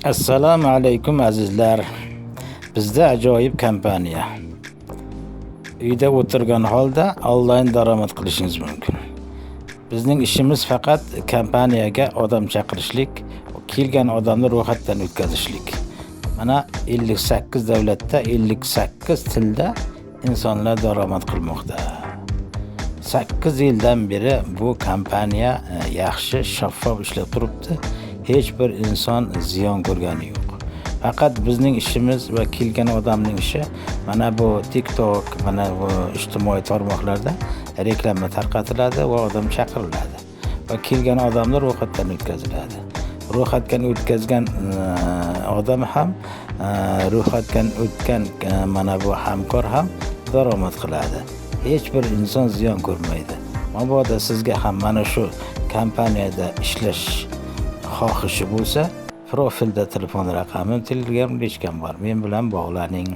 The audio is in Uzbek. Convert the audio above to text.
Assalomu alaykum azizlar. Bizda ajoyib kompaniya. Uyda o'tirgan holda onlayn daromad qilishingiz mumkin. Bizning ishimiz faqat kompaniyaga odam chaqirishlik, kelgan odamni ro'yxatdan o'tkazishlik. Mana 58 davlatda 58 tilda insonlar daromad qilmoqda. 8 yildan beri bu kompaniya yaxshi, shaffof ishlab turibdi. Hech bir inson ziyon ko'rgani yo'q. Faqat bizning ishimiz va kelgan odamning ishi mana bu TikTok, mana bu ijtimoiy tarmoqlarda reklama tarqatiladi va odam chaqiriladi. Va kelgan odamlar ro'yxatdan o'tkaziladi. Ro'yxatdan o'tkazgan odam ham, ro'yxatdan o'tgan mana bu hamkor ham daromad qiladi. Hech bir inson ziyon ko'rmaydi. Mabodo sizga ham mana shu kompaniyada ishlash xohishi bo'lsa, profilda telefon raqamim, Telegram lechkam bor. Men bilan bog'laning.